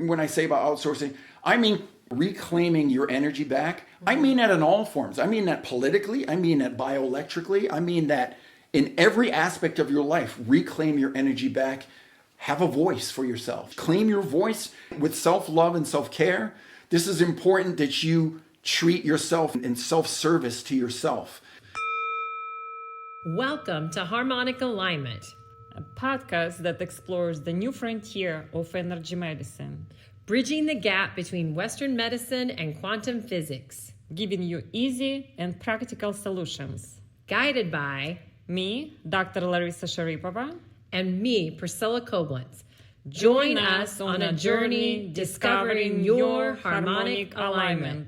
when I say about outsourcing, I mean reclaiming your energy back. I mean that in all forms. I mean that politically. I mean that bioelectrically. I mean that in every aspect of your life, reclaim your energy back. Have a voice for yourself. Claim your voice with self-love and self-care. This is important that you treat yourself in self-service to yourself. Welcome to Harmonic Alignment, a podcast that explores the new frontier of energy medicine, bridging the gap between Western medicine and quantum physics, giving you easy and practical solutions. Guided by me, Dr. Larissa Sharipova, and me, Priscilla Koblenz. Join us on a journey discovering your harmonic alignment.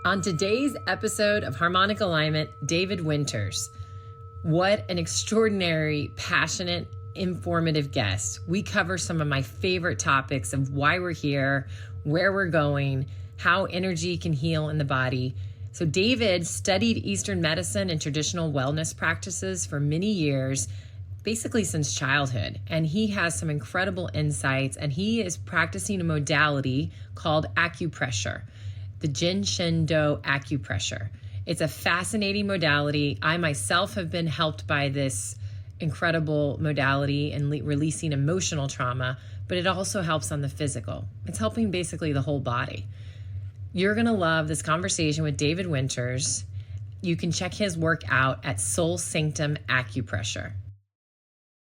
On today's episode of Harmonic Alignment, David Winters. What an extraordinary, passionate, informative guest. We cover some of my favorite topics of why we're here, where we're going, how energy can heal in the body. So David studied Eastern medicine and traditional wellness practices for many years, basically since childhood. And he has some incredible insights, and he is practicing a modality called Accupressure, the Jin Shin Do Acupressure. It's a fascinating modality. I myself have been helped by this incredible modality and releasing emotional trauma, but it also helps on the physical. It's helping basically the whole body. You're going to love this conversation with David Winters. You can check his work out at Soul Sanctum Acupressure.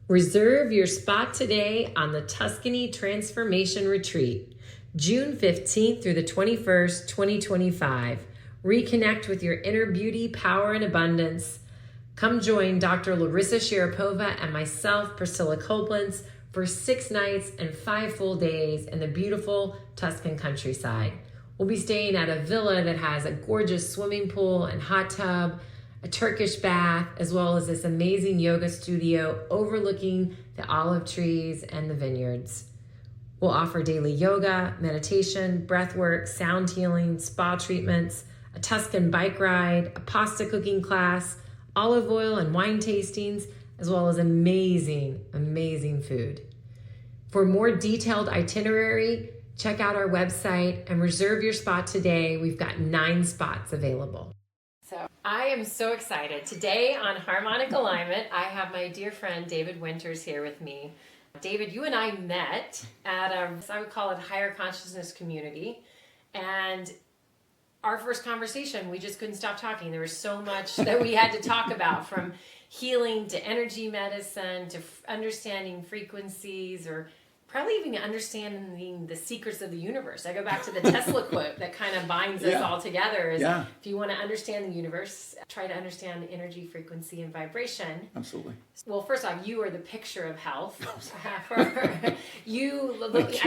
Reserve your spot today on the Tuscany Transformation Retreat, June 15th through the 21st, 2025. Reconnect with your inner beauty, power, and abundance. Come join Dr. Larissa Sharipova and myself, Priscilla Koblenz, for 6 nights and 5 full days in the beautiful Tuscan countryside. We'll be staying at a villa that has a gorgeous swimming pool and hot tub, a Turkish bath, as well as this amazing yoga studio overlooking the olive trees and the vineyards. We'll offer daily yoga, meditation, breath work, sound healing, spa treatments, a Tuscan bike ride, a pasta cooking class, olive oil and wine tastings, as well as amazing, amazing food. For more detailed itinerary, check out our website and reserve your spot today. We've got 9 spots available. So I am so excited. Today on Harmonic Alignment, I have my dear friend David Winters here with me. David, you and I met at I would call it higher consciousness community. And our first conversation, we just couldn't stop talking. There was so much that we had to talk about, from healing to energy medicine to understanding frequencies, or probably even understanding the secrets of the universe. I go back to the Tesla quote that kind of binds us all together. Is if you want to understand the universe, try to understand energy, frequency, and vibration. Absolutely. Well, first off, you are the picture of health. I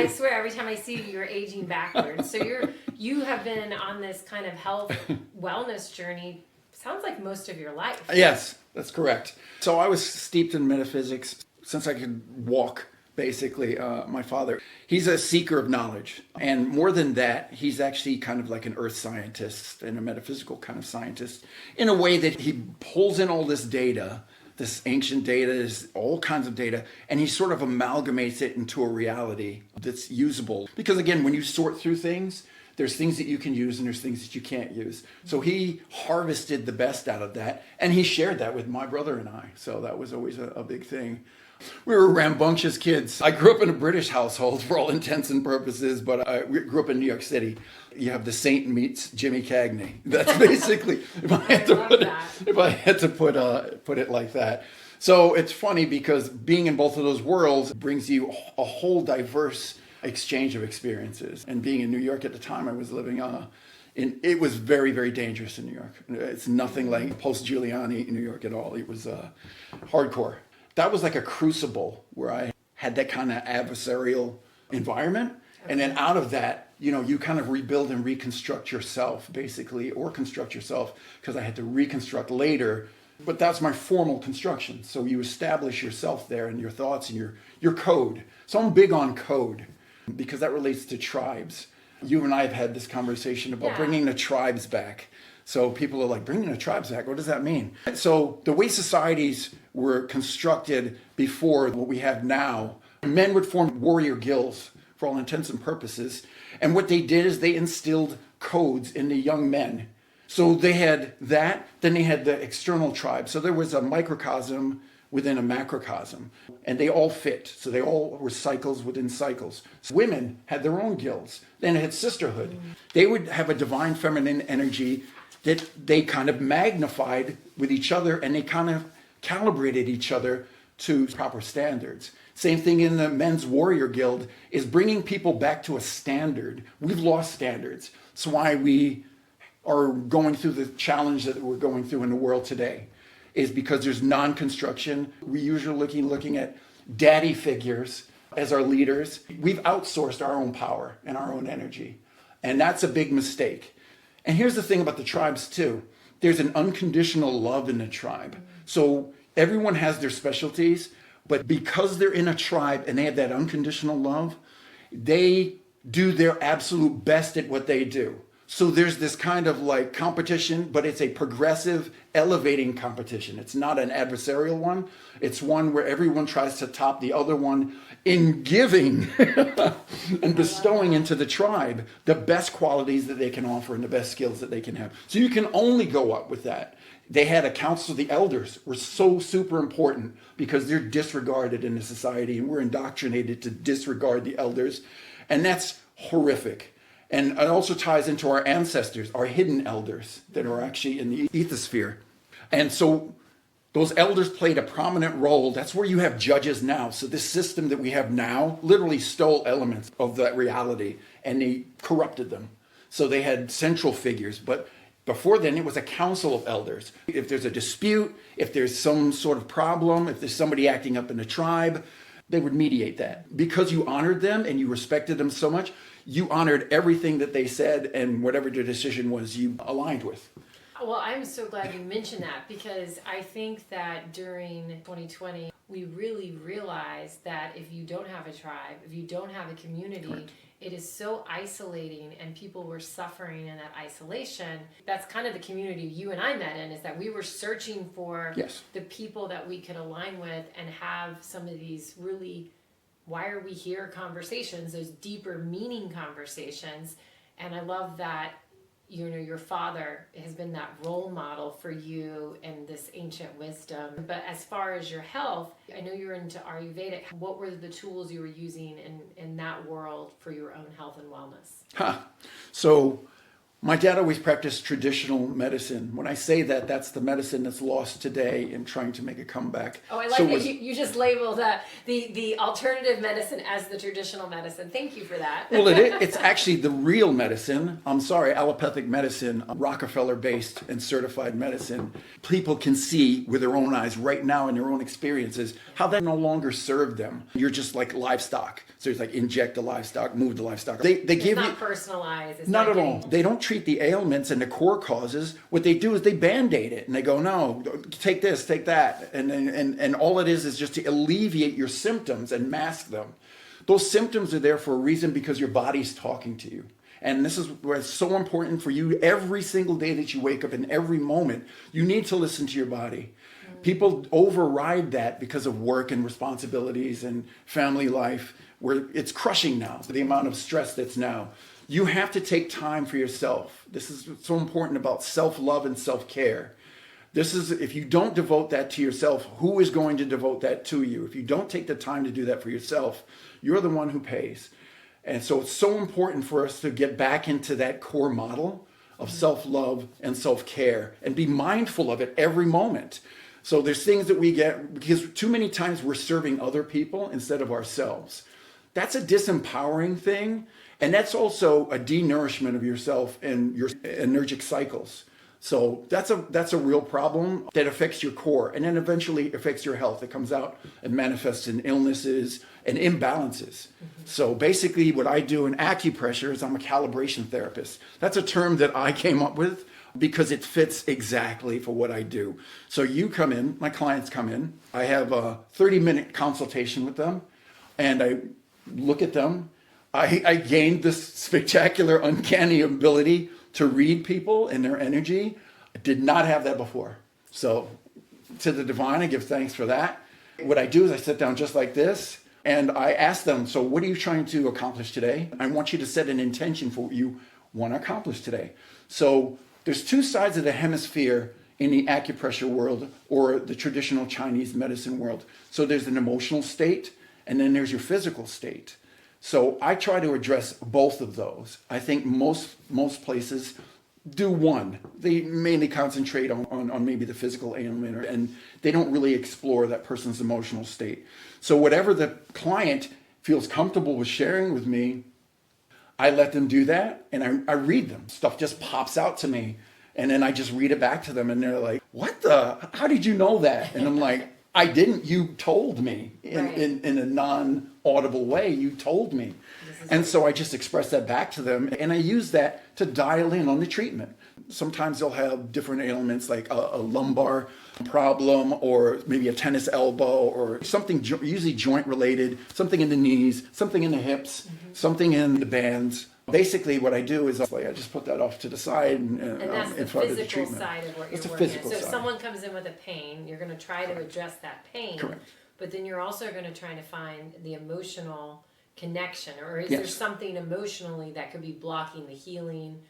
swear, every time I see you, you're aging backwards. So you have been on this kind of health wellness journey, sounds like most of your life. Yes, that's correct. So I was steeped in metaphysics since I could walk. Basically, my father, he's a seeker of knowledge. And more than that, he's actually kind of like an earth scientist and a metaphysical kind of scientist, in a way that he pulls in all this data, this ancient data, is all kinds of data, and he sort of amalgamates it into a reality that's usable. Because again, when you sort through things, there's things that you can use and there's things that you can't use. So he harvested the best out of that, and he shared that with my brother and I. So that was always a big thing. We were rambunctious kids. I grew up in a British household for all intents and purposes, but I grew up in New York City. You have the saint meets Jimmy Cagney. That's basically, if I had to put it like that. So it's funny because being in both of those worlds brings you a whole diverse exchange of experiences. And being in New York at the time I was living it was very, very dangerous in New York. It's nothing like post-Giuliani in New York at all. It was hardcore. That was like a crucible where I had that kind of adversarial environment. Okay. And then out of that, you kind of rebuild and reconstruct yourself, basically, or construct yourself, because I had to reconstruct later. But that's my formal construction. So you establish yourself there and your thoughts and your code. So I'm big on code because that relates to tribes. You and I have had this conversation about bringing the tribes back. So people are like, bringing the tribes back, what does that mean? So the way societies were constructed before what we have now, men would form warrior guilds for all intents and purposes. And what they did is they instilled codes in the young men. So they had that, then they had the external tribe. So there was a microcosm within a macrocosm, and they all fit. So they all were cycles within cycles. So women had their own guilds. Then it had sisterhood. They would have a divine feminine energy that they kind of magnified with each other, and they kind of calibrated each other to proper standards. Same thing in the men's warrior guild is bringing people back to a standard. We've lost standards. That's why we are going through the challenge that we're going through in the world today, is because there's non-construction. We're usually looking at daddy figures as our leaders. We've outsourced our own power and our own energy. And that's a big mistake. And here's the thing about the tribes too. There's an unconditional love in the tribe. So everyone has their specialties, but because they're in a tribe and they have that unconditional love, they do their absolute best at what they do. So there's this kind of like competition, but it's a progressive, elevating competition. It's not an adversarial one. It's one where everyone tries to top the other one in giving and bestowing into the tribe the best qualities that they can offer and the best skills that they can have. So you can only go up with that. They had a council. The elders were so super important because they're disregarded in the society, and we're indoctrinated to disregard the elders. And that's horrific. And it also ties into our ancestors, our hidden elders that are actually in the ethosphere. And so those elders played a prominent role. That's where you have judges now. So this system that we have now literally stole elements of that reality and they corrupted them. So they had central figures. But before then, it was a council of elders. If there's a dispute, if there's some sort of problem, if there's somebody acting up in the tribe, they would mediate that. Because you honored them and you respected them so much, you honored everything that they said, and whatever their decision was, you aligned with. Well, I'm so glad you mentioned that, because I think that during 2020, we really realized that if you don't have a tribe, if you don't have a community, correct, it is so isolating, and people were suffering in that isolation. That's kind of the community you and I met in, is that we were searching for the people that we could align with and have some of these really why are we here conversations, those deeper meaning conversations. And I love that, you know, your father has been that role model for you and this ancient wisdom. But as far as your health, I know you're into Ayurvedic. What were the tools you were using in that world for your own health and wellness? So my dad always practiced traditional medicine. When I say that, that's the medicine that's lost today and trying to make a comeback. Oh, I like that you just labeled the alternative medicine as the traditional medicine. Thank you for that. Well, it's actually the real medicine. I'm sorry, allopathic medicine, Rockefeller-based and certified medicine. People can see with their own eyes right now in their own experiences how that no longer served them. You're just like livestock. So it's like inject the livestock, move the livestock. They give you... It's not personalized. It's not at all. They don't treat the ailments and the core causes. What they do is they band-aid it and they go, no, take this, take that. And all it is just to alleviate your symptoms and mask them. Those symptoms are there for a reason, because your body's talking to you. And this is where it's so important for you every single day that you wake up, in every moment, you need to listen to your body. People override that because of work and responsibilities and family life, where it's crushing now, the amount of stress that's now. You have to take time for yourself. This is so important about self-love and self-care. This is, if you don't devote that to yourself, who is going to devote that to you? If you don't take the time to do that for yourself, you're the one who pays. And so it's so important for us to get back into that core model of self-love and self-care and be mindful of it every moment. So there's things that we get, because too many times we're serving other people instead of ourselves. That's a disempowering thing. And that's also a denourishment of yourself and your energetic cycles. So that's a real problem that affects your core, and then eventually affects your health. It comes out and manifests in illnesses and imbalances. So basically what I do in acupressure is I'm a calibration therapist. That's a term that I came up with because it fits exactly for what I do. So you come in, my clients come in, I have a 30-minute consultation with them, and I look at them. I gained this spectacular, uncanny ability to read people and their energy. I did not have that before. So to the divine, I give thanks for that. What I do is I sit down just like this. And I asked them, so what are you trying to accomplish today? I want you to set an intention for what you want to accomplish today. So there's two sides of the hemisphere in the acupressure world or the traditional Chinese medicine world. So there's an emotional state, and then there's your physical state. So I try to address both of those. I think most places do one. They mainly concentrate on maybe the physical ailment, and they don't really explore that person's emotional state. So whatever the client feels comfortable with sharing with me, I let them do that, and I read them. Stuff just pops out to me, and then I just read it back to them, and they're like, how did you know that? And I'm like, I didn't, you told me in a non-audible way, you told me. And so I just express that back to them, and I use that to dial in on the treatment. Sometimes they'll have different ailments like a lumbar problem or maybe a tennis elbow or something usually joint related, something in the knees, something in the hips, something in the bands. Basically what I do is I just put that off to the side and that's in the front of the physical treatment. side of what It's you're a working physical on. So if side. someone comes in with a pain, you're going to try to address that pain. Correct. But then you're also going to try to find the emotional connection, or is there something emotionally that could be blocking the healing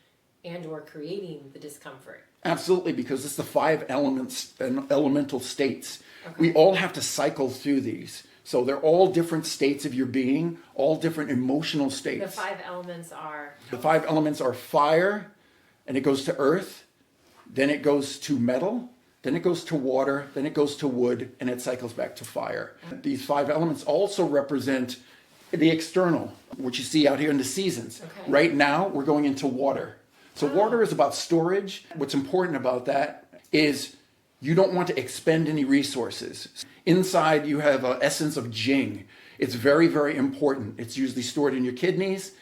and or creating the discomfort? Absolutely, because it's the 5 elements and elemental states. Okay. We all have to cycle through these. So they're all different states of your being, all different emotional states. The 5 elements are? The 5 elements are fire, and it goes to earth, then it goes to metal, then it goes to water, then it goes to wood, and it cycles back to fire. These 5 elements also represent the external, which you see out here in the seasons. Okay. Right now, we're going into water. So water is about storage. What's important about that is you don't want to expend any resources. Inside, you have an essence of Jing. It's very, very important. It's usually stored in your kidneys.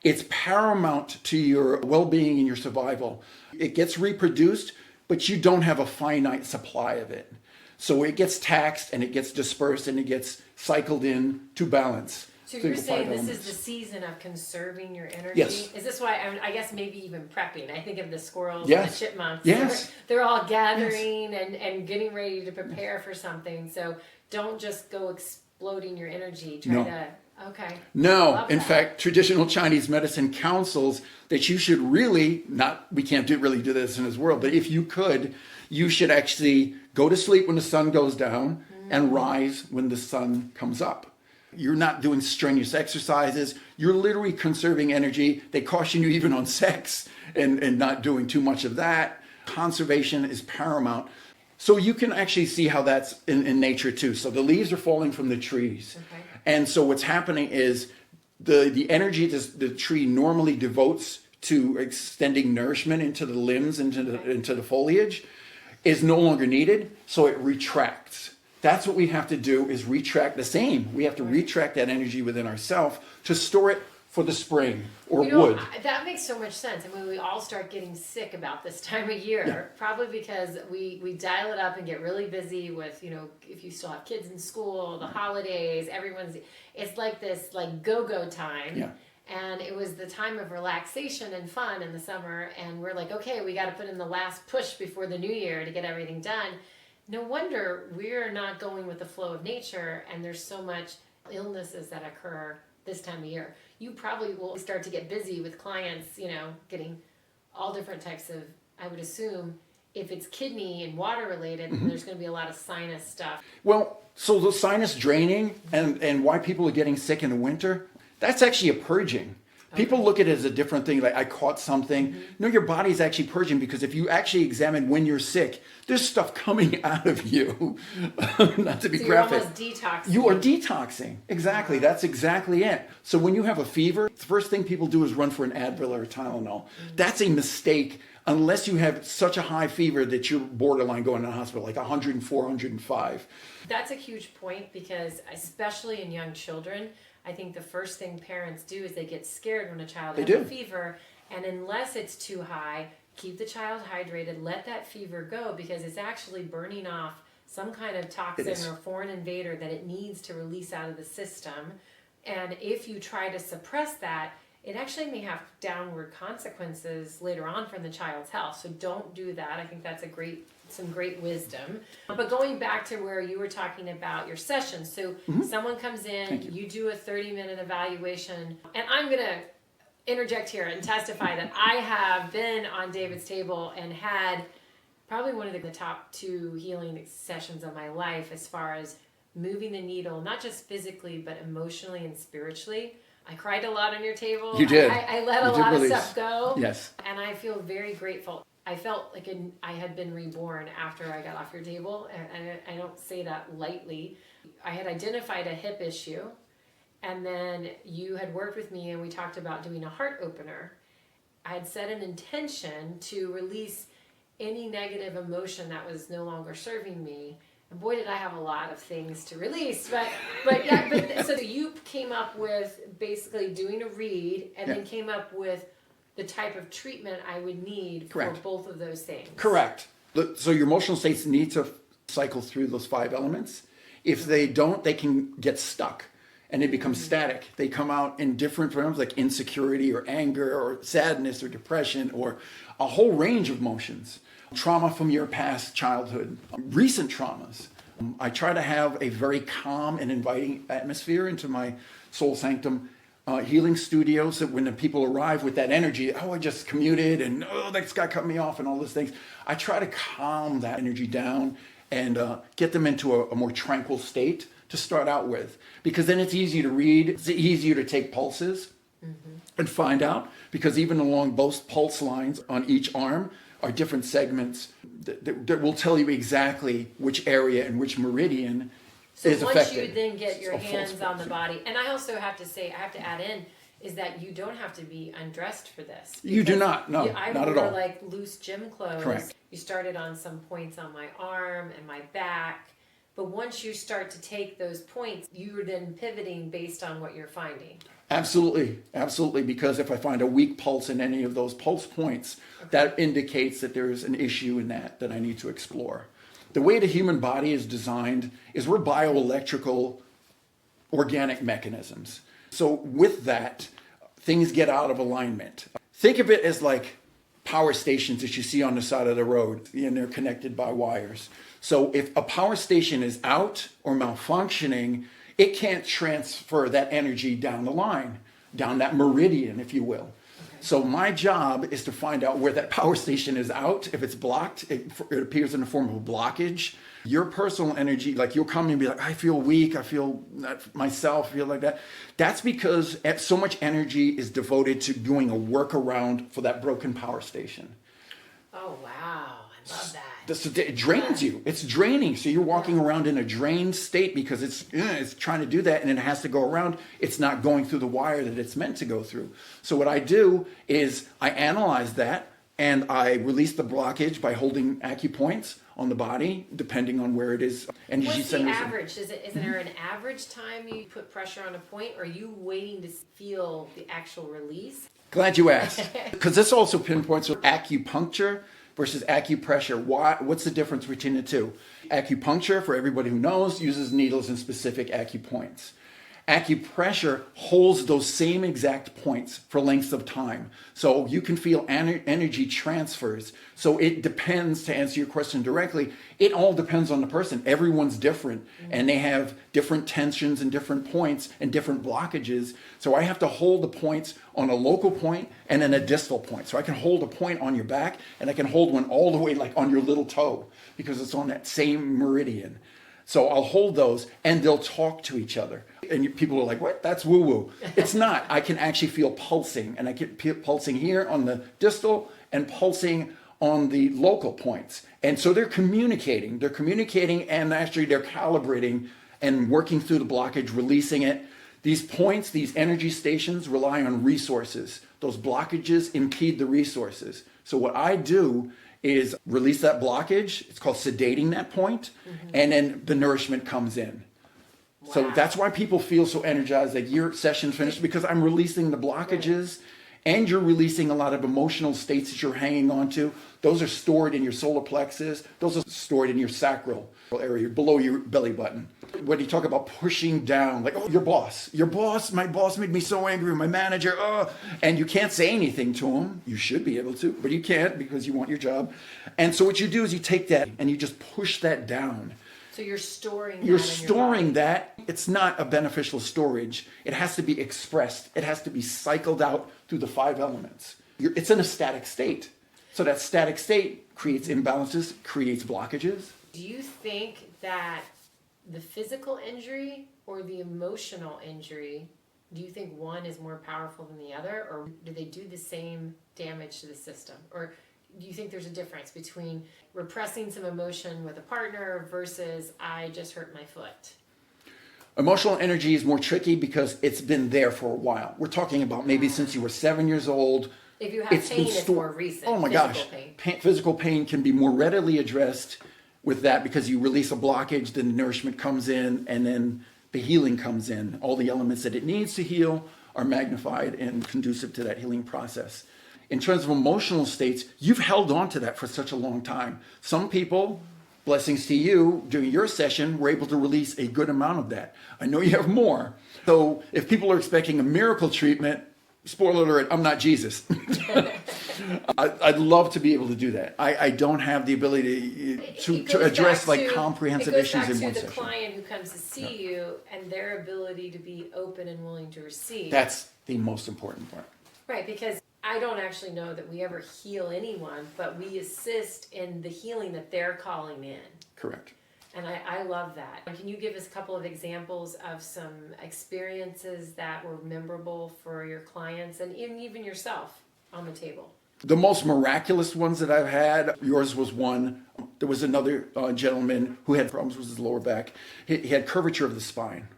It's paramount to your well-being and your survival. It gets reproduced, but you don't have a finite supply of it. So it gets taxed and it gets dispersed and it gets cycled in to balance. So you're saying this is the season of conserving your energy? Yes. Is this why, I guess maybe even prepping? I think of the squirrels Yes. and the chipmunks. Yes. They're all gathering and getting ready to prepare for something. So don't just go exploding your energy. Okay. No, Love in that. fact, traditional Chinese medicine counsels that you should really, we can't really do this in this world, but if you could, you should actually go to sleep when the sun goes down and rise when the sun comes up. You're not doing strenuous exercises. You're literally conserving energy. They caution you even on sex and not doing too much of that. Conservation is paramount. So you can actually see how that's in nature too. So the leaves are falling from the trees. Okay. And so what's happening is the energy the tree normally devotes to extending nourishment into the limbs, into the foliage, is no longer needed. So it retracts. That's what we have to do, is retract the same. We have to retract that energy within ourselves to store it for the spring or wood. That makes so much sense. I mean, we all start getting sick about this time of year, probably because we dial it up and get really busy with, if you still have kids in school, the holidays, it's like this go-go time. Yeah. And it was the time of relaxation and fun in the summer. And we're like, okay, we got to put in the last push before the new year to get everything done. No wonder we're not going with the flow of nature, and there's so much illnesses that occur this time of year. You probably will start to get busy with clients, getting all different types of, I would assume, if it's kidney and water related, then there's going to be a lot of sinus stuff. Well, so the sinus draining and why people are getting sick in the winter, that's actually a purging. People look at it as a different thing, like I caught something. No, your body's actually purging, because if you actually examine when you're sick, there's stuff coming out of you. Not to be graphic. You're almost detoxing. You are detoxing. Exactly. Wow. That's exactly it. So when you have a fever, the first thing people do is run for an Advil or a Tylenol. That's a mistake unless you have such a high fever that you're borderline going to the hospital, like 104, 105. That's a huge point, because especially in young children, I think the first thing parents do is they get scared when a child has a fever, and unless it's too high, keep the child hydrated, let that fever go, because it's actually burning off some kind of toxin or foreign invader that it needs to release out of the system. And if you try to suppress that, it actually may have downward consequences later on from the child's health. So don't do that. I think that's a great some great wisdom. But going back to where you were talking about your sessions, so someone comes in, you do a 30-minute evaluation, and I'm going to interject here and testify that I have been on David's table and had probably one of the top 2 healing sessions of my life as far as moving the needle, not just physically, but emotionally and spiritually. I cried a lot on your table. You did. I let a lot of stuff go. Yes. And I feel very grateful. I felt like I had been reborn after I got off your table. And I don't say that lightly. I had identified a hip issue. And then you had worked with me and we talked about doing a heart opener. I had set an intention to release any negative emotion that was no longer serving me. And boy, did I have a lot of things to release. But so you came up with basically doing a read and then came up with the type of treatment I would need for both of those things. Correct. So your emotional states need to cycle through those 5 elements. If they don't, they can get stuck and they become static. They come out in different forms like insecurity or anger or sadness or depression or a whole range of emotions. Trauma from your past childhood, recent traumas. I try to have a very calm and inviting atmosphere into my Soul Sanctum healing studio, so when the people arrive with that energy, I just commuted and this guy cut me off and all those things. I try to calm that energy down and get them into a more tranquil state to start out with, because then it's easy to read, it's easier to take pulses and find out, because even along both pulse lines on each arm are different segments that will tell you exactly which area and which meridian is affected. So once you then get your hands on the body, and I also have to say, I have to add in, is that you don't have to be undressed for this. You do not, no, not at all. I wore like loose gym clothes. Correct. You started on some points on my arm and my back, but once you start to take those points, you're then pivoting based on what you're finding. Absolutely, absolutely, because if I find a weak pulse in any of those pulse points, that indicates that there's an issue in that I need to explore. The way the human body is designed is we're bioelectrical organic mechanisms. So with that, things get out of alignment. Think of it as like power stations that you see on the side of the road, and they're connected by wires. So if a power station is out or malfunctioning, it can't transfer that energy down the line, down that meridian, if you will. So my job is to find out where that power station is out. If it's blocked, it appears in the form of a blockage. Your personal energy, like you'll come and be like, I feel weak, I feel not myself, I feel like that. That's because so much energy is devoted to doing a workaround for that broken power station. Oh, wow. I love that. It drains you. It's draining. So you're walking around in a drained state because it's trying to do that and it has to go around. It's not going through the wire that it's meant to go through. So what I do is I analyze that and I release the blockage by holding acupoints on the body, depending on where it is. And what's the average? Isn't there an average time you put pressure on a point, or are you waiting to feel the actual release? Glad you asked, because this also pinpoints acupuncture versus acupressure. What's the difference between the two? Acupuncture, for everybody who knows, uses needles in specific acupoints. Acupressure holds those same exact points for lengths of time. So you can feel energy transfers. So it depends, to answer your question directly, it all depends on the person. Everyone's different and they have different tensions and different points and different blockages. So I have to hold the points on a local point and then a distal point. So I can hold a point on your back and I can hold one all the way like on your little toe because it's on that same meridian. So I'll hold those and they'll talk to each other. And people are like, what? That's woo-woo. It's not. I can actually feel pulsing. And I get pulsing here on the distal and pulsing on the local points. And so they're communicating. They're communicating and actually they're calibrating and working through the blockage, releasing it. These points, these energy stations rely on resources. Those blockages impede the resources. So what I do is release that blockage. It's called sedating that point, and then the nourishment comes in. Wow. So that's why people feel so energized, like your session's finished, because I'm releasing the blockages and you're releasing a lot of emotional states that you're hanging on to. Those are stored in your solar plexus. Those are stored in your sacral area, below your belly button. When you talk about pushing down, like, oh, my boss made me so angry, my manager, and you can't say anything to him. You should be able to, but you can't because you want your job. And so what you do is you take that and you just push that down. So you're storing that You're in storing your body. that. It's not a beneficial storage. It has to be expressed. It has to be cycled out through the 5 elements. It's in a static state. So that static state creates imbalances, creates blockages. Do you think that the physical injury or the emotional injury, do you think one is more powerful than the other, or do they do the same damage to the system? Or do you think there's a difference between repressing some emotion with a partner versus I just hurt my foot? Emotional energy is more tricky because it's been there for a while. We're talking about maybe since you were 7 years old. If you have pain, it's more recent. Oh my physical gosh. Pain. Physical pain can be more readily addressed with that because you release a blockage, then the nourishment comes in, and then the healing comes in. All the elements that it needs to heal are magnified and conducive to that healing process. In terms of emotional states, you've held on to that for such a long time. Some people, blessings to you, during your session, were able to release a good amount of that. I know you have more. So if people are expecting a miracle treatment, spoiler alert, I'm not Jesus. I'd love to be able to do that. I don't have the ability to address comprehensive issues in one session. It goes back to the client who comes to see you and their ability to be open and willing to receive. That's the most important part. Right, because I don't actually know that we ever heal anyone, but we assist in the healing that they're calling in. Correct. And I love that. Can you give us a couple of examples of some experiences that were memorable for your clients and even yourself on the table? The most miraculous ones that I've had, yours was one. There was another gentleman who had problems with his lower back. He had curvature of the spine.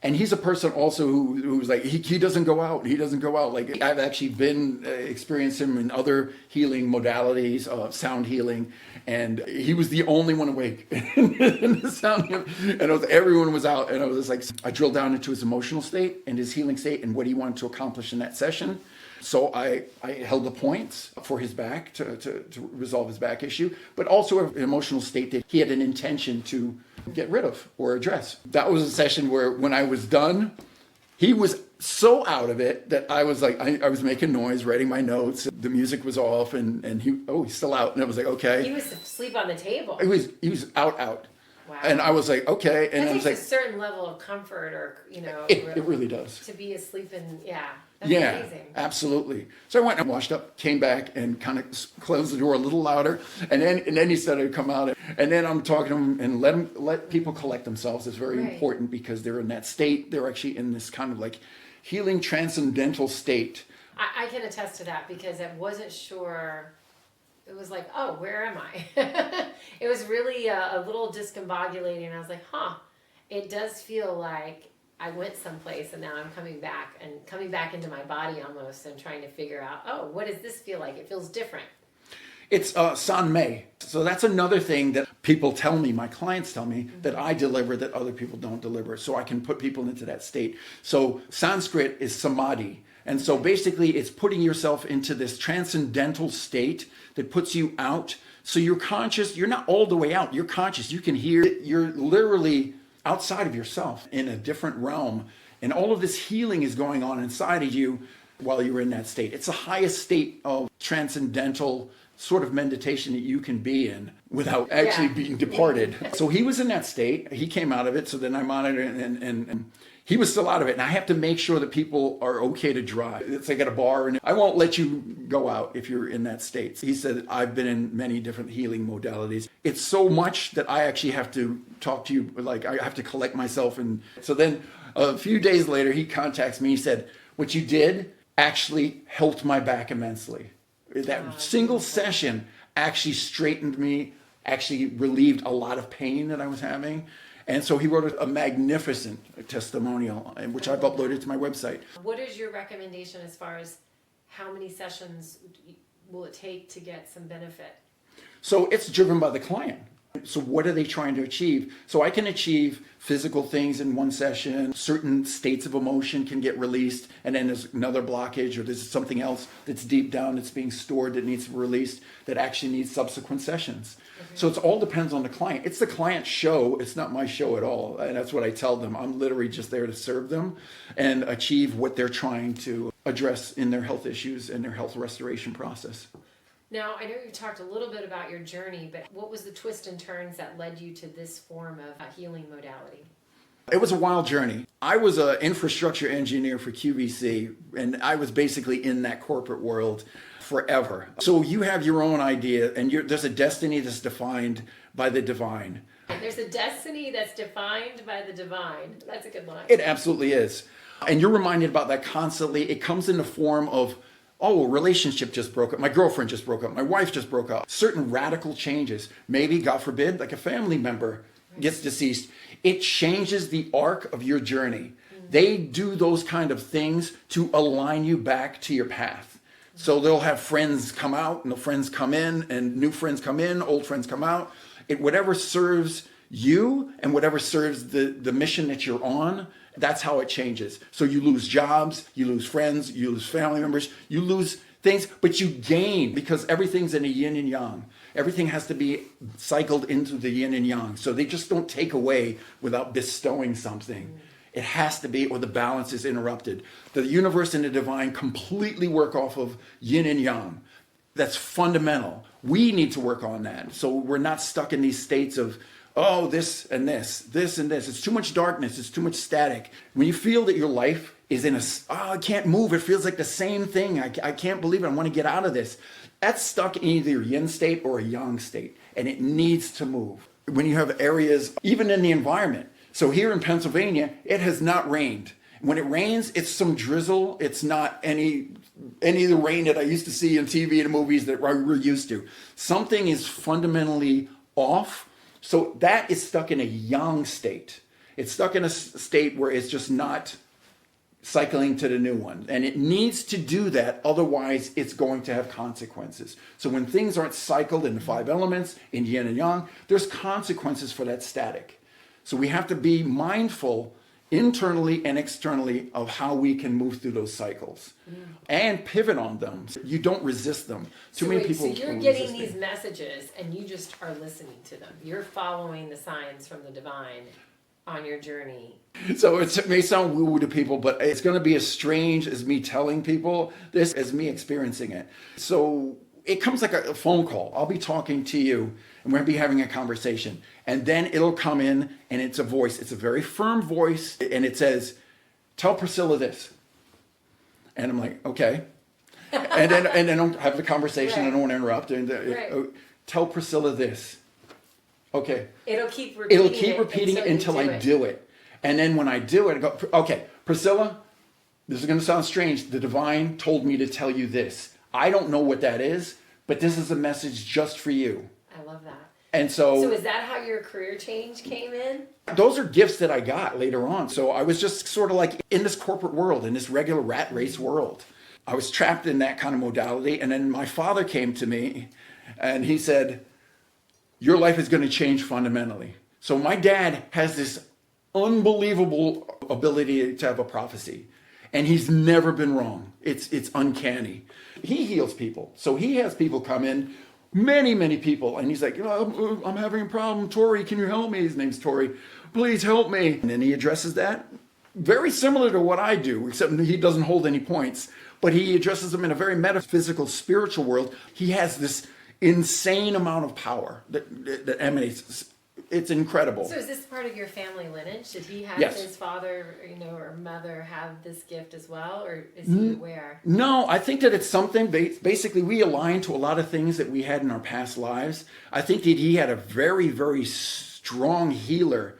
And he's a person also who's like, he doesn't go out. He doesn't go out. Like, I've actually been experienced him in other healing modalities, sound healing. And he was the only one awake in the sound healing. And everyone was out. And I was just like, I drilled down into his emotional state and his healing state and what he wanted to accomplish in that session. So I held the points for his back to resolve his back issue, but also an emotional state that he had an intention to get rid of or address. That was a session where when I was done, he was so out of it that I was like, I was making noise, writing my notes. The music was off and he's still out. And I was like, okay. He was asleep on the table. He was out. Wow. And I was like, okay. And that I was takes like, a certain level of comfort or, it really does. To be asleep and that's amazing. Absolutely. So I went and washed up, came back and kind of closed the door a little louder. And then he started to come out. And then I'm talking to him and let people collect themselves. It's very important because they're in that state. They're actually in this kind of like healing transcendental state. I can attest to that because I wasn't sure. It was like, oh, where am I? It was really a little discombobulating. I was like, it does feel like I went someplace and now I'm coming back into my body almost and trying to figure out, what does this feel like? It feels different. It's San Mei. So that's another thing that people tell me, my clients tell me, that I deliver that other people don't deliver. So I can put people into that state. So Sanskrit is samadhi. And so basically it's putting yourself into this transcendental state that puts you out. So you're conscious, you're not all the way out, you're conscious, you can hear, you're literally outside of yourself in a different realm. And all of this healing is going on inside of you while you're in that state. It's the highest state of transcendental sort of meditation that you can be in without actually being departed. So he was in that state. He came out of it. So then I monitored and he was still out of it. And I have to make sure that people are okay to drive. It's like at a bar and I won't let you go out if you're in that state. He said, I've been in many different healing modalities. It's so much that I actually have to talk to you. Like I have to collect myself. And so then a few days later, he contacts me. He said, what you did actually helped my back immensely. That single session actually straightened me, actually relieved a lot of pain that I was having. And so he wrote a magnificent testimonial, which I've uploaded to my website. What is your recommendation as far as how many sessions will it take to get some benefit? So it's driven by the client. So what are they trying to achieve? So I can achieve physical things in one session, certain states of emotion can get released, and then there's another blockage or there's something else that's deep down that's being stored that needs to be released that actually needs subsequent sessions. So it all depends on the client. It's the client's show. It's not my show at all. And that's what I tell them. I'm literally just there to serve them and achieve what they're trying to address in their health issues and their health restoration process. Now, I know you talked a little bit about your journey, but what was the twist and turns that led you to this form of a healing modality? It was a wild journey. I was an infrastructure engineer for QVC, and I was basically in that corporate world forever. So you have your own idea, and there's a destiny that's defined by the divine. There's a destiny that's defined by the divine. That's a good line. It absolutely is. And you're reminded about that constantly. It comes in the form of, oh, a relationship just broke up. My girlfriend just broke up. My wife just broke up. Certain radical changes. Maybe, God forbid, like a family member gets deceased. It changes the arc of your journey. They do those kind of things to align you back to your path. So they'll have friends come out and the friends come in and new friends come in, old friends come out. Whatever serves you and whatever serves the mission that you're on, that's how it changes. So you lose jobs, you lose friends, you lose family members, you lose things, but you gain because everything's in a yin and yang. Everything has to be cycled into the yin and yang. So they just don't take away without bestowing something. It has to be, or the balance is interrupted. The universe and the divine completely work off of yin and yang. That's fundamental. We need to work on that. So we're not stuck in these states of, oh, this and this, this and this. It's too much darkness. It's too much static. When you feel that your life is in I can't move. It feels like the same thing. I can't believe it. I want to get out of this. That's stuck in either a yin state or a yang state, and it needs to move. When you have areas, even in the environment. So here in Pennsylvania, it has not rained. When it rains, it's some drizzle. It's not any of the rain that I used to see in TV and movies that we're used to. Something is fundamentally off. So that is stuck in a yang state. It's stuck in a state where it's just not cycling to the new one. And it needs to do that, otherwise it's going to have consequences. So when things aren't cycled in the 5 elements, in yin and yang, there's consequences for that static. So we have to be mindful internally and externally of how we can move through those cycles and pivot on them. You don't resist them. Too many people. So you're getting these messages and you just are listening to them. You're following the signs from the divine on your journey. So it may sound woo-woo to people, but it's going to be as strange as me telling people this as me experiencing it. So it comes like a phone call. I'll be talking to you and we're going to be having a conversation. And then it'll come in and it's a voice. It's a very firm voice. And it says, tell Priscilla this. And I'm like, okay. And then I'll have the conversation. Right. I don't want to interrupt. And tell Priscilla this. Okay. It'll keep repeating it until I do it. And then when I do it, I go, okay, Priscilla, this is going to sound strange. The divine told me to tell you this. I don't know what that is, but this is a message just for you. I love that. And so is that how your career change came in? Those are gifts that I got later on. So I was just sort of like in this corporate world, in this regular rat race world. I was trapped in that kind of modality. And then my father came to me and he said, your life is going to change fundamentally. So my dad has this unbelievable ability to have a prophecy. And he's never been wrong. It's uncanny. He heals people. So he has people come in, many people. And he's like, I'm having a problem. Tori, can you help me? His name's Tori. Please help me. And then he addresses that. Very similar to what I do, except he doesn't hold any points. But he addresses them in a very metaphysical, spiritual world. He has this insane amount of power that emanates. It's incredible. So is this part of your family lineage? Did he have his father, or mother have this gift as well, or is he aware? No, I think that it's something. Basically, we align to a lot of things that we had in our past lives. I think that he had a very, very strong healer,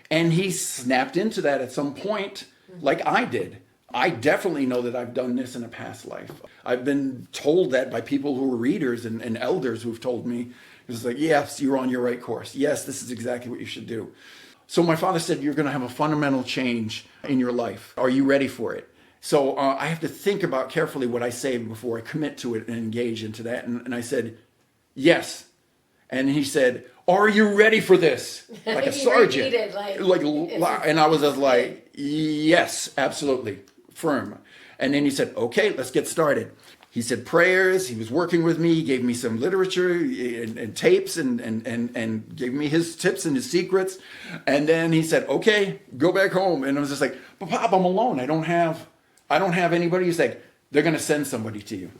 and he snapped into that at some point, like I did. I definitely know that I've done this in a past life. I've been told that by people who are readers and elders who've told me. It's like, yes, you're on your right course. Yes, this is exactly what you should do. So my father said, you're going to have a fundamental change in your life. Are you ready for it? So I have to think about carefully what I say before I commit to it and engage into that. And I said, yes. And he said, "Are you ready for this?" Like a He sergeant. repeated, And I was just like, "Yes, absolutely, firm." And then he said, "Okay, let's get started." He said prayers. He was working with me. He gave me some literature and tapes and gave me his tips and his secrets. And then he said, "Okay, go back home." And I was just like, "But Pop, I'm alone. I don't have anybody." He's like, "They're going to send somebody to you."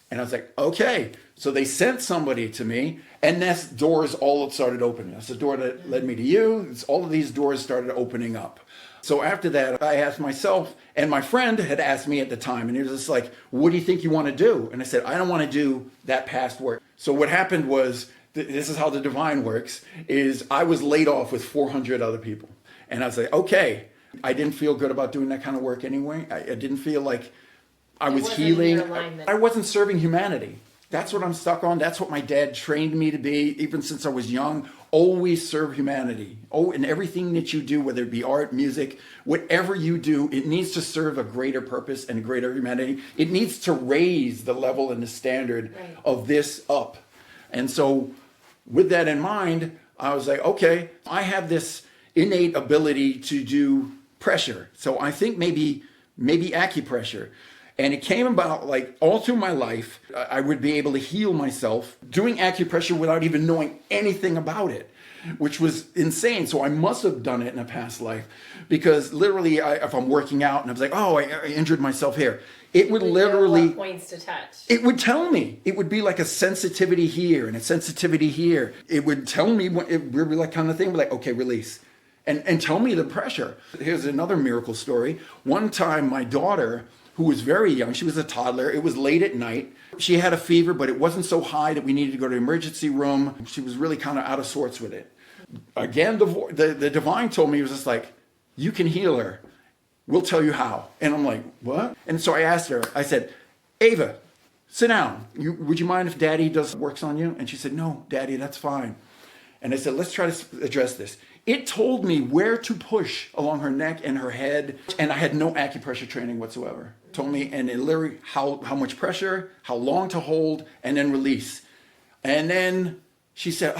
And I was like, "Okay." So they sent somebody to me, and that's doors all started opening. That's the door that led me to you. All of these doors started opening up. So after that, I asked myself, and my friend had asked me at the time, and he was just like, "What do you think you want to do?" And I said, "I don't want to do that past work." So what happened was, this is how the divine works, is I was laid off with 400 other people. And I was like, okay, I didn't feel good about doing that kind of work anyway. I didn't feel like I was healing. I wasn't serving humanity. That's what I'm stuck on. That's what my dad trained me to be, even since I was young. Always serve humanity. Oh, and everything that you do, whether it be art, music, whatever you do, it needs to serve a greater purpose and a greater humanity. It needs to raise the level and the standard of this up. And so with that in mind, I was like, okay, I have this innate ability to do pressure. So I think maybe acupressure. And it came about like all through my life, I would be able to heal myself doing acupressure without even knowing anything about it, which was insane. So I must have done it in a past life, because literally if I'm working out and I was like, "Oh, I injured myself here," it would literally know what points to touch. It would tell me. It would be like a sensitivity here and a sensitivity here. It would tell me what it would be like kind of thing. Like, okay, release. And tell me the pressure. Here's another miracle story. One time my daughter, who was very young, she was a toddler, it was late at night. She had a fever, but it wasn't so high that we needed to go to the emergency room. She was really kind of out of sorts with it. Again, the divine told me, it was just like, "You can heal her. We'll tell you how." And I'm like, "What?" And so I asked her, I said, "Ava, sit down. Would you mind if Daddy works on you?" And she said, "No, Daddy, that's fine." And I said, "Let's try to address this." It told me where to push along her neck and her head. And I had no acupressure training whatsoever. It told me, and it literally how much pressure, how long to hold, and then release. And then she said,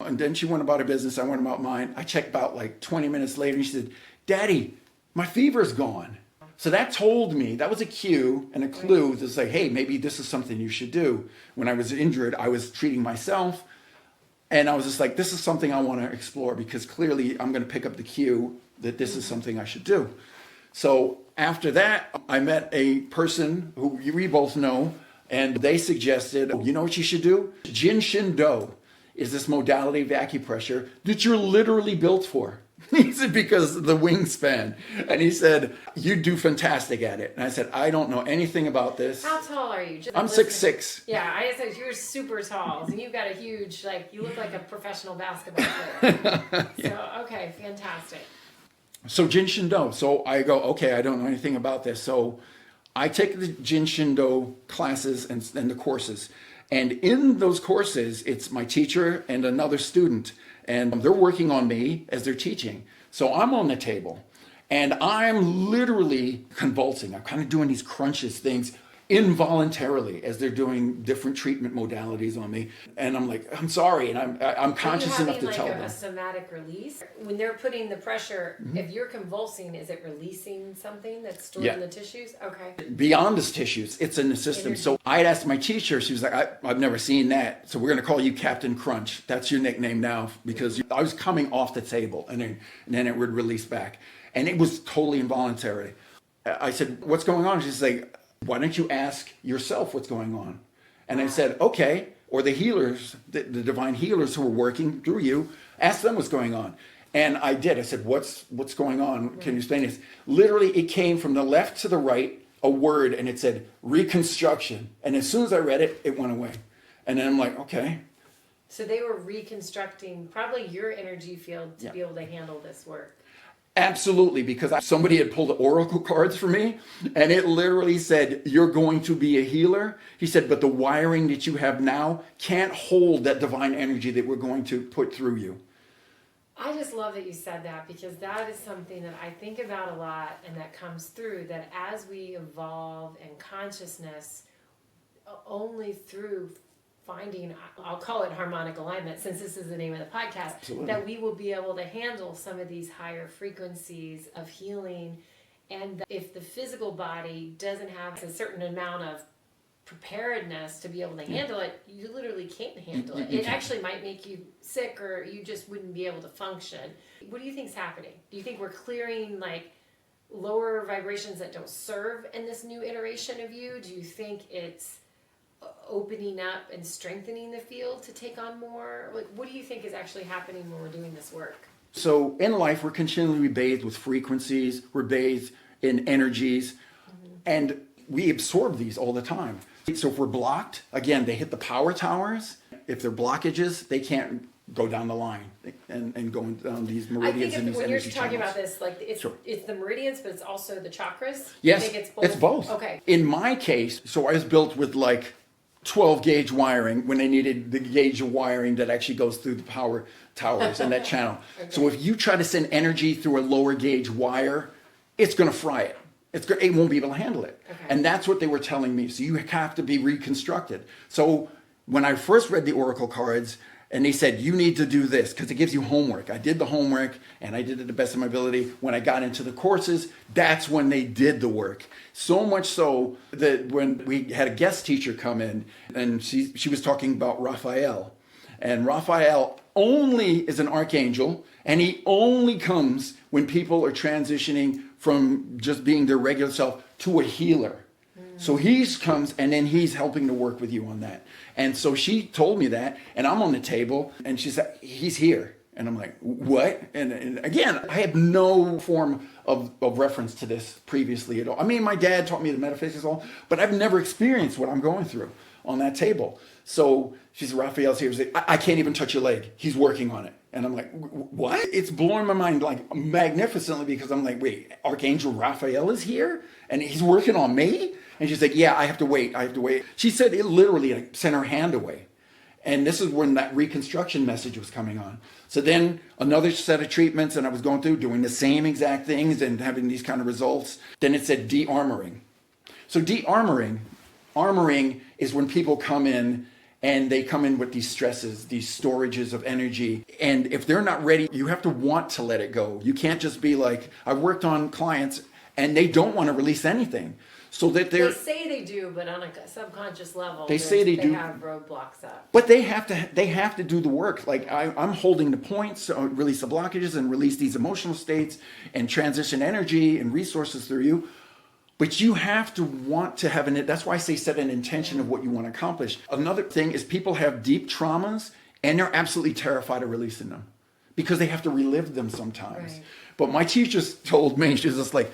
and then she went about her business. I went about mine. I checked about like 20 minutes later, and she said, "Daddy, my fever's gone." So that told me, that was a cue and a clue to say, hey, maybe this is something you should do. When I was injured, I was treating myself. And I was just like, this is something I want to explore, because clearly I'm going to pick up the cue that this is something I should do. So after that, I met a person who we both know, and they suggested, "You know what you should do? Jin Shin Do is this modality of acupressure that you're literally built for." He said, "Because of the wingspan." And he said, "You do fantastic at it." And I said, "I don't know anything about this." How tall are you? I'm 6'6". Yeah, I said you're super tall. So you've got a huge, you look like a professional basketball player. Yeah. So, okay, fantastic. So Jin Shin Do. So I go, okay, I don't know anything about this. So I take the Jin Shin Do classes and the courses. And in those courses, it's my teacher and another student. And they're working on me as they're teaching. So I'm on the table and I'm literally convulsing. I'm kind of doing these crunches things involuntarily as they're doing different treatment modalities on me. And I'm like, "I'm sorry." And I'm conscious enough to tell them. A somatic release? When they're putting the pressure, if you're convulsing, is it releasing something that's stored in the tissues? Okay. Beyond the tissues, it's in the system. Energy. So I asked my teacher, she was like, I've never seen that. So we're going to call you Captain Crunch. That's your nickname now, because I was coming off the table and then it would release back. And it was totally involuntary. I said, "What's going on?" She's like, "Why don't you ask yourself what's going on?" And I said, "Okay," or the healers, the divine healers who are working through you, ask them what's going on. And I did. I said, what's going on? Can you explain this? Literally, it came from the left to the right, a word, and it said reconstruction. And as soon as I read it, it went away. And then I'm like, okay. So they were reconstructing probably your energy field to be able to handle this work. Absolutely, because somebody had pulled the oracle cards for me, and it literally said, "You're going to be a healer." He said, "But the wiring that you have now can't hold that divine energy that we're going to put through you." I just love that you said that, because that is something that I think about a lot, and that comes through, that as we evolve in consciousness, only through finding, I'll call it harmonic alignment since this is the name of the podcast, Absolutely. that we will be able to handle some of these higher frequencies of healing. And if the physical body doesn't have a certain amount of preparedness to be able to handle it, you literally can't handle it. It actually might make you sick, or you just wouldn't be able to function. What do you think's happening? Do you think we're clearing like lower vibrations that don't serve in this new iteration of you? Do you think it's opening up and strengthening the field to take on more? Like, what do you think is actually happening when we're doing this work? So in life, we're continually bathed with frequencies, we're bathed in energies, and we absorb these all the time. So if we're blocked, again, they hit the power towers. If they're blockages, they can't go down the line and go down these meridians and these when you're energy talking channels. about this, like it's the meridians, but it's also the chakras. Yes, You think it's both. Okay. In my case, so I was built with like 12 gauge wiring when they needed the gauge of wiring that actually goes through the power towers and that channel. Okay. So if you try to send energy through a lower gauge wire, it's going to fry it. It won't be able to handle it. Okay. And that's what they were telling me. So you have to be reconstructed. So when I first read the Oracle cards, and they said, you need to do this because it gives you homework. I did the homework and I did it to the best of my ability. When I got into the courses, that's when they did the work. So much so that when we had a guest teacher come in and she was talking about Raphael. And Raphael only is an archangel, and he only comes when people are transitioning from just being their regular self to a healer. So he comes and then he's helping to work with you on that. And so she told me that, and I'm on the table and she said, he's here. And I'm like, what? And again, I had no form of reference to this previously at all. I mean, my dad taught me the metaphysics and all, but I've never experienced what I'm going through on that table. So she said, Raphael's here. She's like, I can't even touch your leg. He's working on it. And I'm like, what? It's blowing my mind like magnificently, because I'm like, wait, Archangel Raphael is here and he's working on me? And she's like, yeah, I have to wait. She said it literally like sent her hand away. And this is when that reconstruction message was coming on. So then another set of treatments, and I was going through doing the same exact things and having these kind of results. Then it said de-armoring. So armoring is when people come in and they come in with these stresses, these storages of energy. And if they're not ready, you have to want to let it go. You can't just be like, I've worked on clients and they don't want to release anything. So that they say they do, but on a subconscious level, they have roadblocks up. But they have to do the work. Like I'm holding the points, release the blockages and release these emotional states and transition energy and resources through you. But you have to want to have that's why I say set an intention of what you want to accomplish. Another thing is people have deep traumas and they're absolutely terrified of releasing them because they have to relive them sometimes. Right. But my teachers told me, she was just like,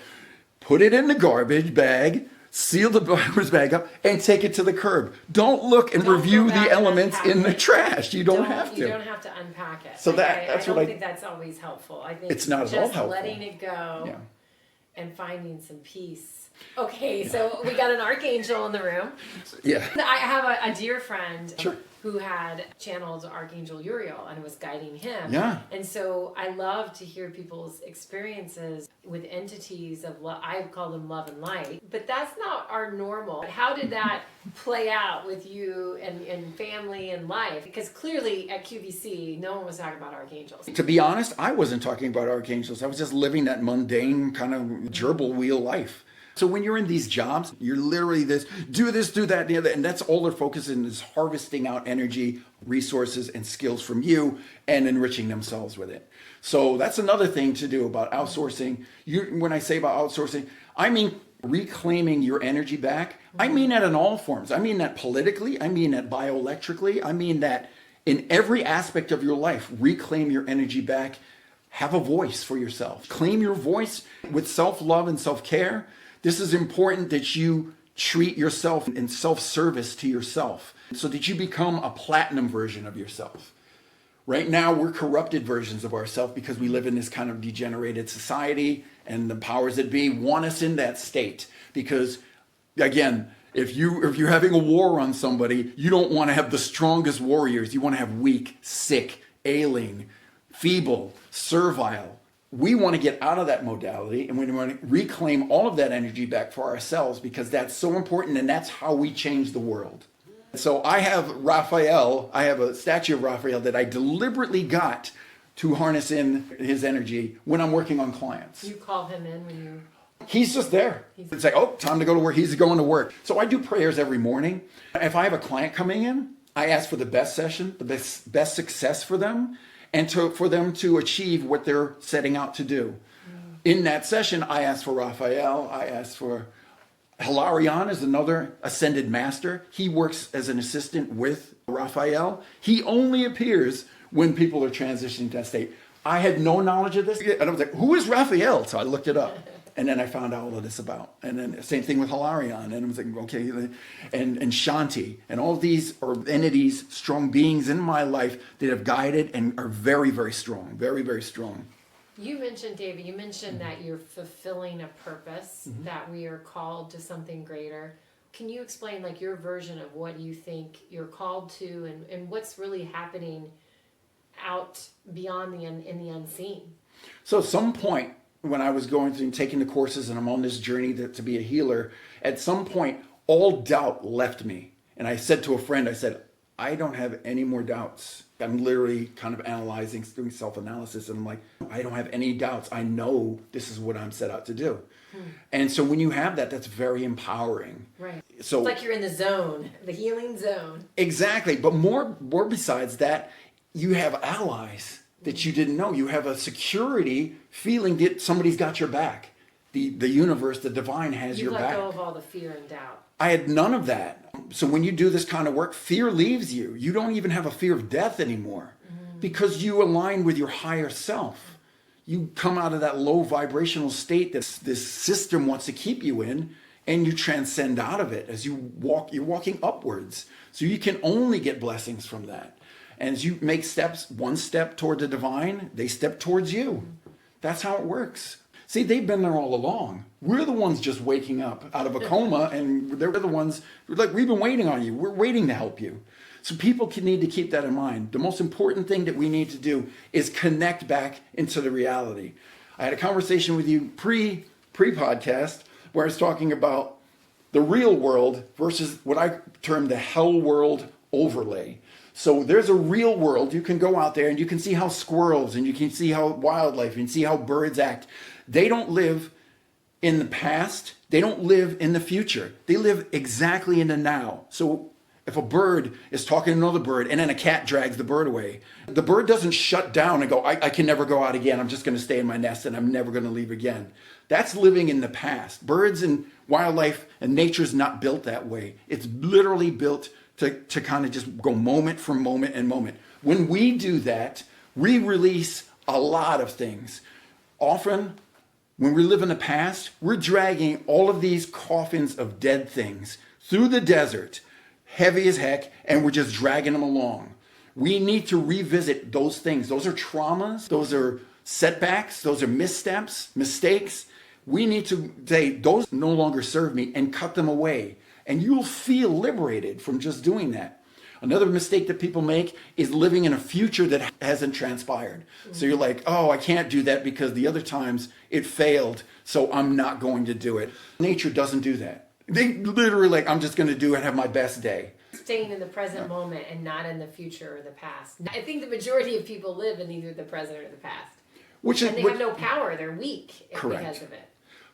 put it in the garbage bag, seal the garbage bag up, and take it to the curb. Don't look and review the elements in the trash. You don't have to. You don't have to unpack it. So that's I what I think that's always helpful. I think it's not at all helpful. Letting it go. Yeah. And finding some peace. Okay, so we got an archangel in the room. Yeah. I have a dear friend Sure. who had channeled Archangel Uriel and was guiding him. Yeah. And so I love to hear people's experiences with entities of I call them love and light. But that's not our normal. How did that play out with you and family and life? Because clearly at QVC, no one was talking about archangels. To be honest, I wasn't talking about archangels. I was just living that mundane kind of gerbil wheel life. So when you're in these jobs, you're literally do that, the other, and that's all they're focusing is harvesting out energy, resources, and skills from you and enriching themselves with it. So that's another thing to do about outsourcing. When I say about outsourcing, I mean reclaiming your energy back. I mean that in all forms. I mean that politically. I mean that bioelectrically. I mean that in every aspect of your life, reclaim your energy back. Have a voice for yourself. Claim your voice with self-love and self-care. This is important that you treat yourself in self-service to yourself so that you become a platinum version of yourself. Right now, we're corrupted versions of ourselves because we live in this kind of degenerated society, and the powers that be want us in that state. Because, again, if you're having a war on somebody, you don't want to have the strongest warriors. You want to have weak, sick, ailing, feeble, servile. We want to get out of that modality, and we want to reclaim all of that energy back for ourselves, because that's so important, and that's how we change the world. So I have Raphael, I have a statue of Raphael that I deliberately got to harness in his energy when I'm working on clients. You call him in when you... He's just there. It's like, oh, time to go to work. He's going to work. So I do prayers every morning. If I have a client coming in, I ask for the best session, the best success for them, and for them to achieve what they're setting out to do. In that session, I ask for Raphael. I ask for Hilarion is another ascended master. He works as an assistant with Raphael. He only appears when people are transitioning to that state. I had no knowledge of this. And I was like, who is Raphael? So I looked it up. And then I found out all of this about. And then same thing with Hilarion. And I was like, okay, and Shanti. And all of these are entities, strong beings in my life that have guided and are very, very strong. Very, very strong. You mentioned, David, that you're fulfilling a purpose, that we are called to something greater. Can you explain like your version of what you think you're called to and what's really happening out beyond in the unseen? So at some point, when I was going through taking the courses and I'm on this journey to be a healer, at some point, all doubt left me. And I said to a friend, I said, I don't have any more doubts. I'm literally kind of analyzing, doing self-analysis. And I'm like, I don't have any doubts. I know this is what I'm set out to do. And so when you have that, that's very empowering. Right. So it's like you're in the zone, the healing zone. Exactly. But more besides that, you have allies that you didn't know. You have a security feeling that somebody's got your back. The universe, the divine has your back. You let go of all the fear and doubt. I had none of that. So when you do this kind of work, fear leaves you. You don't even have a fear of death anymore because you align with your higher self. You come out of that low vibrational state that this system wants to keep you in, and you transcend out of it as you walk. You're walking upwards. So you can only get blessings from that. And as you make steps, one step toward the divine, they step towards you. That's how it works. See, they've been there all along. We're the ones just waking up out of a coma, and they're the ones, like, we've been waiting on you. We're waiting to help you. So people need to keep that in mind. The most important thing that we need to do is connect back into the reality. I had a conversation with you pre-podcast where I was talking about the real world versus what I term the hell world overlay. So there's a real world. You can go out there and you can see how squirrels and you can see how wildlife, you can see how birds act. They don't live in the past. They don't live in the future. They live exactly in the now. So if a bird is talking to another bird and then a cat drags the bird away, the bird doesn't shut down and go, I can never go out again. I'm just going to stay in my nest and I'm never going to leave again. That's living in the past. Birds and wildlife and nature's not built that way. It's literally built to kind of just go moment for moment and moment. When we do that, we release a lot of things. Often, when we live in the past, we're dragging all of these coffins of dead things through the desert, heavy as heck, and we're just dragging them along. We need to revisit those things. Those are traumas. Those are setbacks. Those are missteps, mistakes. We need to say, those no longer serve me, and cut them away. And you'll feel liberated from just doing that. Another mistake that people make is living in a future that hasn't transpired. So you're like, oh, I can't do that because the other times it failed, so I'm not going to do it. Nature doesn't do that. They literally like, I'm just going to do it and have my best day. Staying in the present moment and not in the future or the past. I think the majority of people live in either the present or the past. And they have no power. They're weak because of it.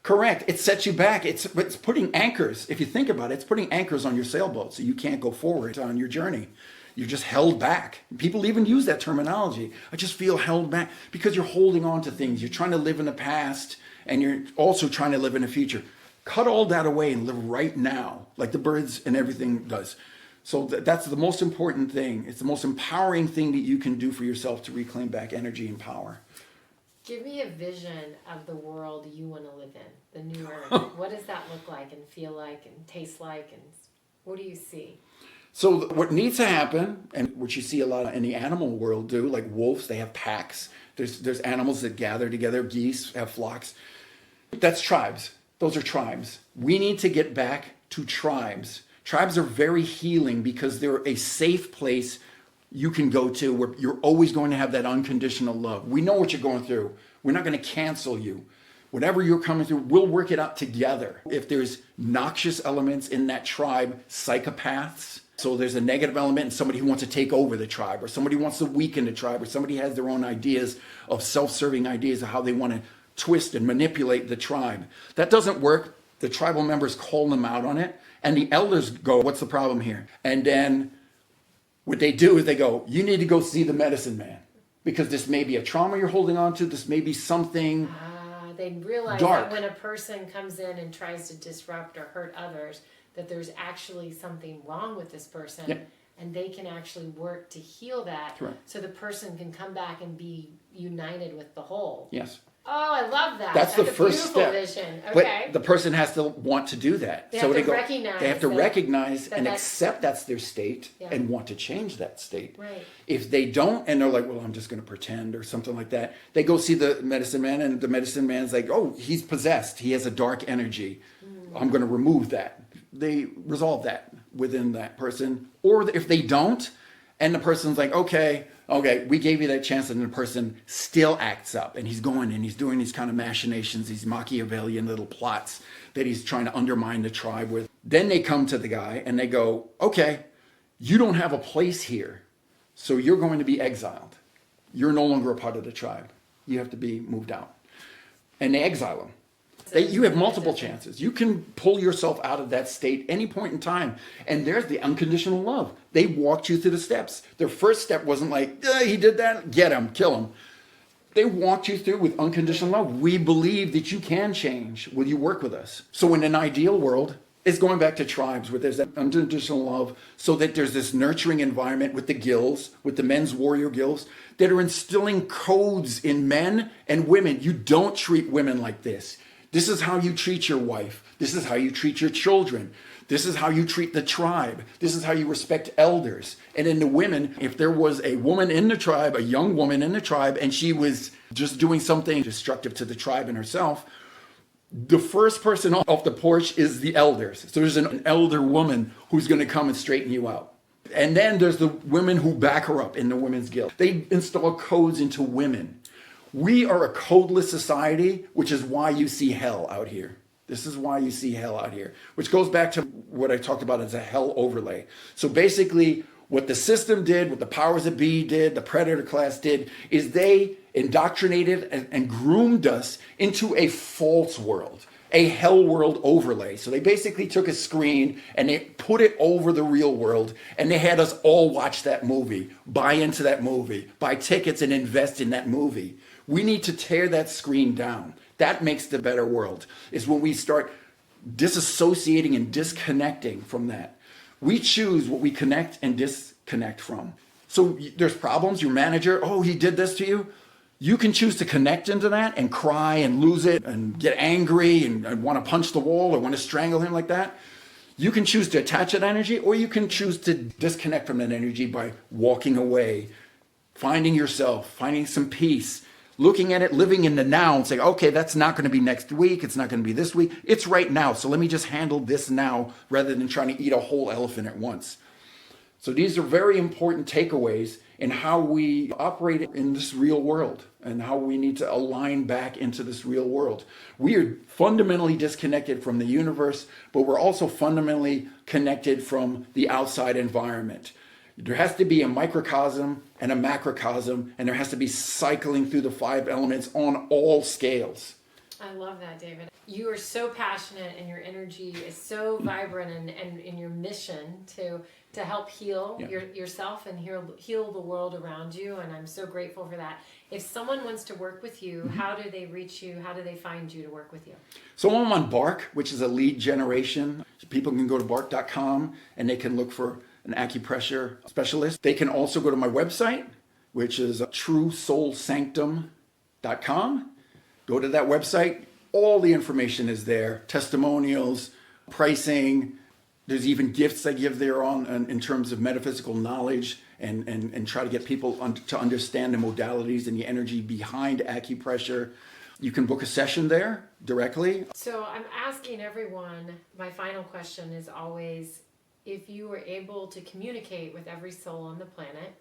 Correct. It sets you back. It's putting anchors. If you think about it, it's putting anchors on your sailboat so you can't go forward on your journey. You're just held back. People even use that terminology. I just feel held back because you're holding on to things. You're trying to live in the past and you're also trying to live in the future. Cut all that away and live right now, like the birds and everything does. So that's the most important thing. It's the most empowering thing that you can do for yourself to reclaim back energy and power. Give me a vision of the world you want to live in, the new earth. What does that look like and feel like and taste like, and what do you see? So what needs to happen, and what you see a lot in the animal world do, like wolves, they have packs. There's animals that gather together, geese have flocks. That's tribes. Those are tribes. We need to get back to tribes. Tribes are very healing because they're a safe place you can go to where you're always going to have that unconditional love. We know what you're going through. We're not going to cancel you. Whatever you're coming through, we'll work it out together. If there's noxious elements in that tribe, psychopaths, So there's a negative element in somebody who wants to take over the tribe, or somebody wants to weaken the tribe, or somebody has their own ideas of self-serving ideas of how they want to twist and manipulate the tribe. That doesn't work. The tribal members call them out on it, and the elders go, what's the problem here? And then what they do is they go, you need to go see the medicine man, because this may be a trauma you're holding on to. This may be something they realize dark. That when a person comes in and tries to disrupt or hurt others, that there's actually something wrong with this person. Yep. And they can actually work to heal that. Correct. So the person can come back and be united with the whole. Yes. Oh, I love that. That's the first beautiful step. Vision. Okay. But the person has to want to do that. They have to recognize and accept that's their state, Yeah. and want to change that state. Right. If they don't, and they're like, well, I'm just going to pretend or something like that, they go see the medicine man, and the medicine man's like, oh, he's possessed. He has a dark energy. I'm going to remove that. They resolve that within that person. Or if they don't, and the person's like, okay, we gave you that chance, and the person still acts up, and he's going and he's doing these kind of machinations, these Machiavellian little plots that he's trying to undermine the tribe with. Then they come to the guy and they go, okay, you don't have a place here, so you're going to be exiled. You're no longer a part of the tribe. You have to be moved out. And they exile him. You have multiple chances. You can pull yourself out of that state any point in time. And there's the unconditional love. They walked you through the steps. Their first step wasn't like, he did that, get him, kill him. They walked you through with unconditional love. We believe that you can change. Will you work with us? So in an ideal world, it's going back to tribes where there's that unconditional love, so that there's this nurturing environment with the guilds, with the men's warrior guilds, that are instilling codes in men and women. You don't treat women like this. This is how you treat your wife. This is how you treat your children. This is how you treat the tribe. This is how you respect elders. And in the women, if there was a woman in the tribe, a young woman in the tribe, and she was just doing something destructive to the tribe and herself, the first person off the porch is the elders. So there's an elder woman who's going to come and straighten you out. And then there's the women who back her up in the women's guild. They install codes into women. We are a codeless society, which is why you see hell out here. This is why you see hell out here, which goes back to what I talked about as a hell overlay. So basically, what the system did, what the powers that be did, the predator class did, is they indoctrinated and groomed us into a false world, a hell world overlay. So they basically took a screen and they put it over the real world, and they had us all watch that movie, buy into that movie, buy tickets and invest in that movie. We need to tear that screen down. That makes the better world, is when we start disassociating and disconnecting from that. We choose what we connect and disconnect from. So there's problems, your manager, oh, he did this to you. You can choose to connect into that and cry and lose it and get angry and want to punch the wall or want to strangle him like that. You can choose to attach that energy, or you can choose to disconnect from that energy by walking away, finding yourself, finding some peace, looking at it, living in the now and saying, okay, that's not going to be next week. It's not going to be this week. It's right now. So let me just handle this now rather than trying to eat a whole elephant at once. So these are very important takeaways in how we operate in this real world and how we need to align back into this real world. We are fundamentally disconnected from the universe, but we're also fundamentally connected from the outside environment. There has to be a microcosm and a macrocosm, and there has to be cycling through the 5 elements on all scales. I love that, David. You are so passionate, and your energy is so vibrant, and in your mission to help heal yourself and heal the world around you, and I'm so grateful for that. If someone wants to work with you, how do they reach you? How do they find you to work with you? So I'm on Bark, which is a lead generation. People can go to bark.com and they can look for an acupressure specialist. They can also go to my website, which is truesoulsanctum.com. Go to that website. All the information is there. Testimonials, pricing. There's even gifts I give there in terms of metaphysical knowledge and try to get people to understand the modalities and the energy behind acupressure. You can book a session there directly. So I'm asking everyone, my final question is always, if you were able to communicate with every soul on the planet,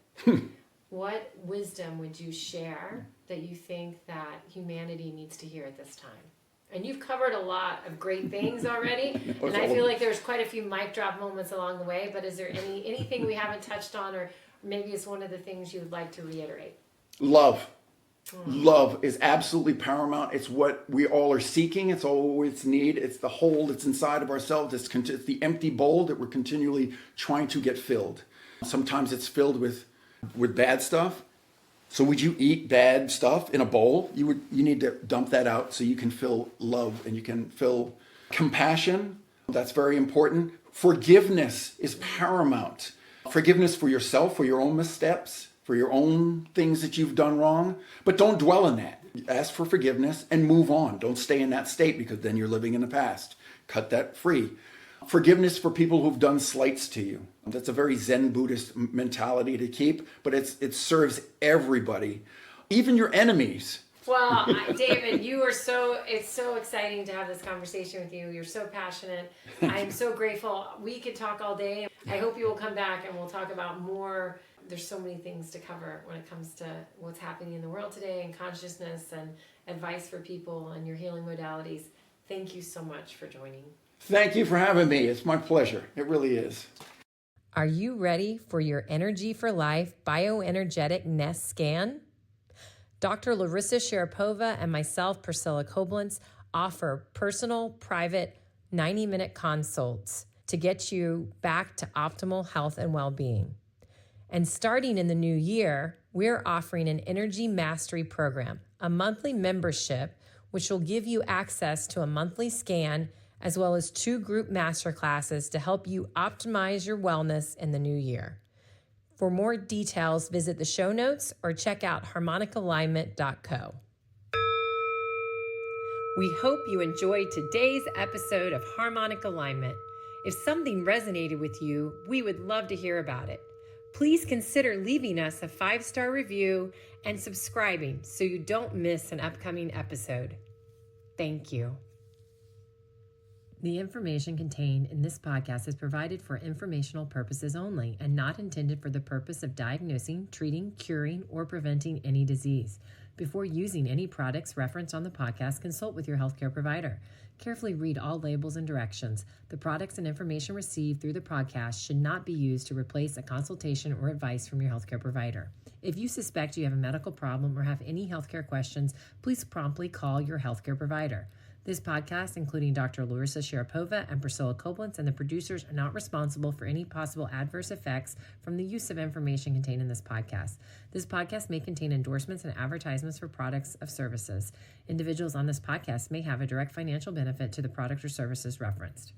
what wisdom would you share that you think that humanity needs to hear at this time? And you've covered a lot of great things already. And I feel like there's quite a few mic drop moments along the way. But is there anything we haven't touched on, or maybe it's one of the things you would like to reiterate? Love. Love is absolutely paramount. It's what we all are seeking. It's all it's need. It's the hole that's inside of ourselves. It's the empty bowl that we're continually trying to get filled. Sometimes it's filled with bad stuff. So would you eat bad stuff in a bowl? You need to dump that out so you can fill love and you can fill compassion. That's very important. Forgiveness is paramount. Forgiveness for yourself, for your own missteps, for your own things that you've done wrong, but don't dwell in that. Ask for forgiveness and move on. Don't stay in that state because then you're living in the past. Cut that free. Forgiveness for people who've done slights to you. That's a very Zen Buddhist mentality to keep, but it serves everybody, even your enemies. Well, David, it's so exciting to have this conversation with you. You're so passionate. I'm so grateful. We could talk all day. I hope you will come back and we'll talk about more. There's so many things to cover when it comes to what's happening in the world today and consciousness and advice for people and your healing modalities. Thank you so much for joining. Thank you for having me. It's my pleasure. It really is. Are you ready for your Energy for Life bioenergetic nest scan? Dr. Larissa Sharapova and myself, Priscilla Koblenz, offer personal, private, 90-minute consults to get you back to optimal health and well-being. And starting in the new year, we're offering an Energy Mastery Program, a monthly membership, which will give you access to a monthly scan as well as 2 group masterclasses to help you optimize your wellness in the new year. For more details, visit the show notes or check out harmonicalignment.co. We hope you enjoyed today's episode of Harmonic Alignment. If something resonated with you, we would love to hear about it. Please consider leaving us a 5-star review and subscribing so you don't miss an upcoming episode. Thank you. The information contained in this podcast is provided for informational purposes only and not intended for the purpose of diagnosing, treating, curing, or preventing any disease. Before using any products referenced on the podcast, consult with your healthcare provider. Carefully read all labels and directions. The products and information received through the podcast should not be used to replace a consultation or advice from your healthcare provider. If you suspect you have a medical problem or have any healthcare questions, please promptly call your healthcare provider. This podcast, including Dr. Larissa Sharapova and Priscilla Koblenz, and the producers are not responsible for any possible adverse effects from the use of information contained in this podcast. This podcast may contain endorsements and advertisements for products or services. Individuals on this podcast may have a direct financial benefit to the product or services referenced.